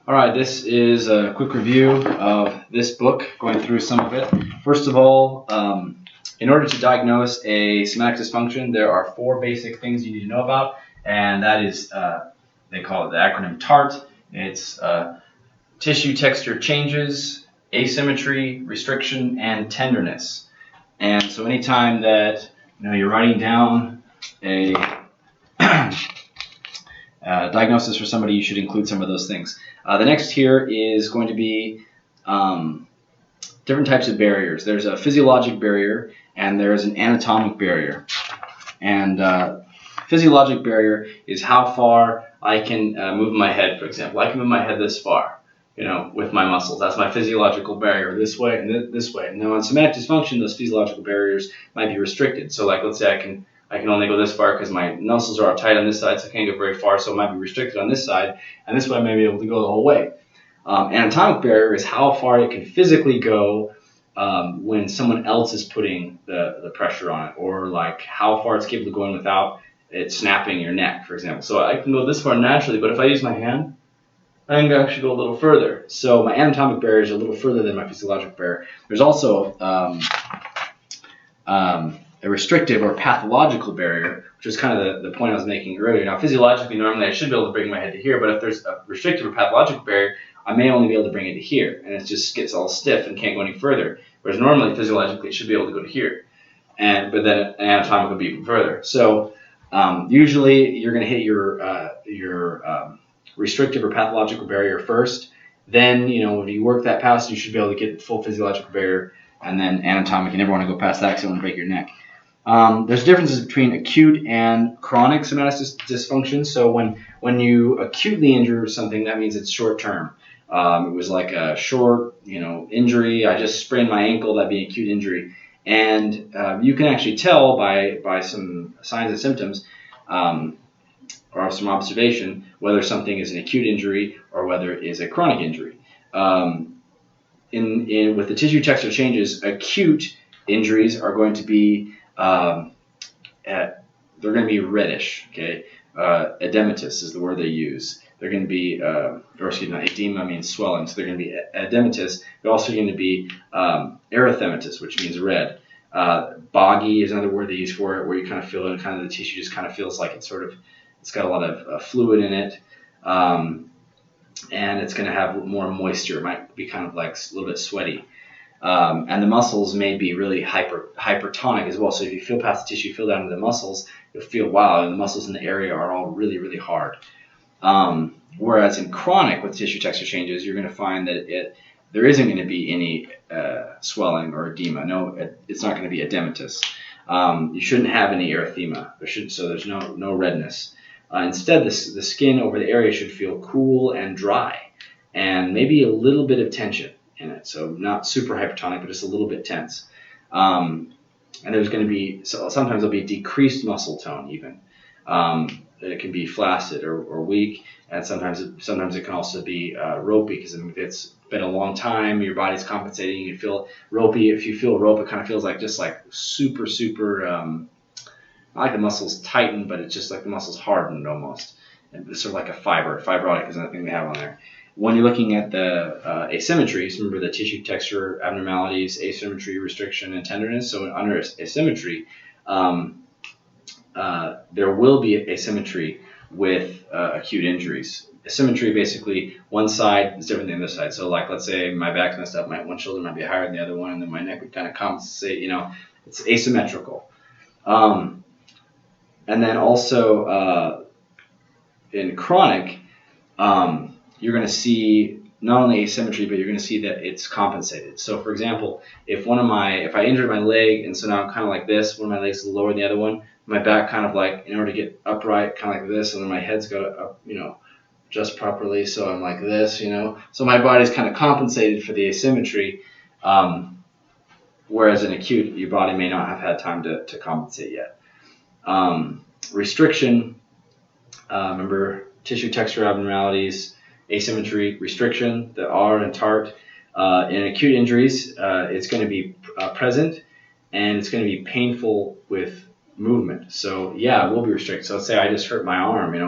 All right, this is a quick review of this book, going through some of it. First of all, in order to diagnose a somatic dysfunction, there are 4 basic things you need to know about, and that is, they call it the acronym TART. It's tissue texture changes, asymmetry, restriction, and tenderness. And so anytime that you're writing down a diagnosis for somebody, you should include some of those things. The next here is going to be different types of barriers. There's a physiologic barrier and there's an anatomic barrier. And physiologic barrier is how far I can move my head, for example. I can move my head this far, with my muscles. That's my physiological barrier, this way and this way. Now, in somatic dysfunction, those physiological barriers might be restricted. So, like, let's say I can only go this far because my muscles are tight on this side, so I can't go very far, so it might be restricted on this side, and this way I may be able to go the whole way. Anatomic barrier is how far it can physically go when someone else is putting the pressure on it, or like how far it's capable of going without it snapping your neck, for example. So I can go this far naturally, but if I use my hand, I can actually go a little further. So my anatomic barrier is a little further than my physiologic barrier. There's also a restrictive or pathological barrier, which is kind of the point I was making earlier. Now, physiologically, normally I should be able to bring my head to here, but if there's a restrictive or pathological barrier, I may only be able to bring it to here, and it just gets all stiff and can't go any further. Whereas normally, physiologically, it should be able to go to here, but then anatomically would be even further. So usually, you're going to hit your restrictive or pathological barrier first. Then, when you work that past, you should be able to get the full physiological barrier, and then anatomic. You never want to go past that because you want to break your neck. There's differences between acute and chronic somatic dysfunction. So when you acutely injure something, that means it's short term. It was like a short, injury. I just sprained my ankle. That'd be an acute injury, and you can actually tell by some signs and symptoms or some observation whether something is an acute injury or whether it is a chronic injury. With the tissue texture changes, acute injuries are going to be they're going to be reddish. Okay, edematous is the word they use. They're going to be, edema means swelling, so they're going to be edematous. They're also going to be erythematous, which means red. Boggy is another word they use for it, where you kind of feel it, kind of the tissue just kind of feels like it's got a lot of fluid in it, and it's going to have more moisture. It might be kind of like a little bit sweaty. And the muscles may be really hypertonic as well. So if you feel past the tissue, feel down to the muscles, you'll feel, wow, and the muscles in the area are all really, really hard. Whereas in chronic, with tissue texture changes, you're going to find that there isn't going to be any swelling or edema. No, it's not going to be edematous. You shouldn't have any erythema. So there's no redness. Instead, the skin over the area should feel cool and dry, and maybe a little bit of tension in it. So not super hypertonic, but just a little bit tense. And there's going to be, sometimes there'll be decreased muscle tone even. It can be flaccid or weak, and sometimes it can also be ropey, because if it's been a long time, your body's compensating, you feel ropey. If you feel rope, it kind of feels like just like super, not like the muscles tighten, but it's just like the muscles hardened almost. And it's sort of like a fibrotic is another thing we have on there. When you're looking at the asymmetries, remember the tissue texture abnormalities, asymmetry, restriction, and tenderness. So under asymmetry, there will be asymmetry with acute injuries. Asymmetry, basically, one side is different than the other side. So, like, let's say my back's messed up, one shoulder might be higher than the other one, and then my neck would kind of compensate. It's asymmetrical. And then also in chronic, you're going to see not only asymmetry, but you're going to see that it's compensated. So, for example, if I injured my leg, and so now I'm kind of like this, one of my legs is lower than the other one, my back kind of like, in order to get upright, kind of like this, and then my head's got up, just properly, so I'm like this, So my body's kind of compensated for the asymmetry, whereas in acute, your body may not have had time to compensate yet. Restriction, remember, tissue texture abnormalities, asymmetry, restriction, the R and TART. In acute injuries, it's going to be present, and it's going to be painful with movement. So yeah, it will be restricted. So let's say I just hurt my arm, it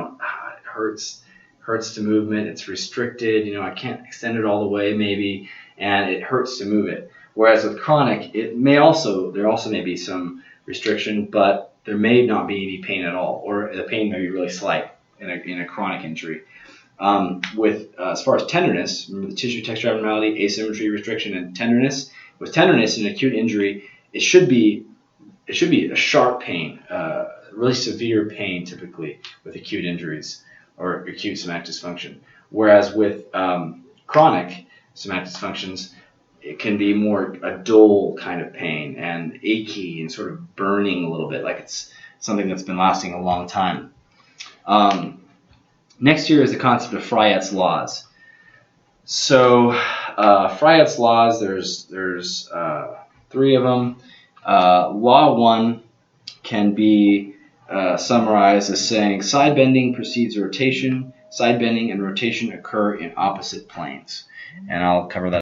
hurts hurts to movement, it's restricted, I can't extend it all the way maybe, and it hurts to move it. Whereas with chronic, there also may be some restriction, but there may not be any pain at all, or the pain may be really slight in a chronic injury. As far as tenderness, remember the tissue texture abnormality, asymmetry, restriction, and tenderness. With tenderness in acute injury, it should be a sharp pain, really severe pain typically with acute injuries or acute somatic dysfunction. Whereas with chronic somatic dysfunctions, it can be more a dull kind of pain and achy and sort of burning a little bit, like it's something that's been lasting a long time. Next here is the concept of Riots Laws. So Riots Laws, there's 3 of them. Law 1 can be summarized as saying side bending precedes rotation. Side bending and rotation occur in opposite planes. And I'll cover that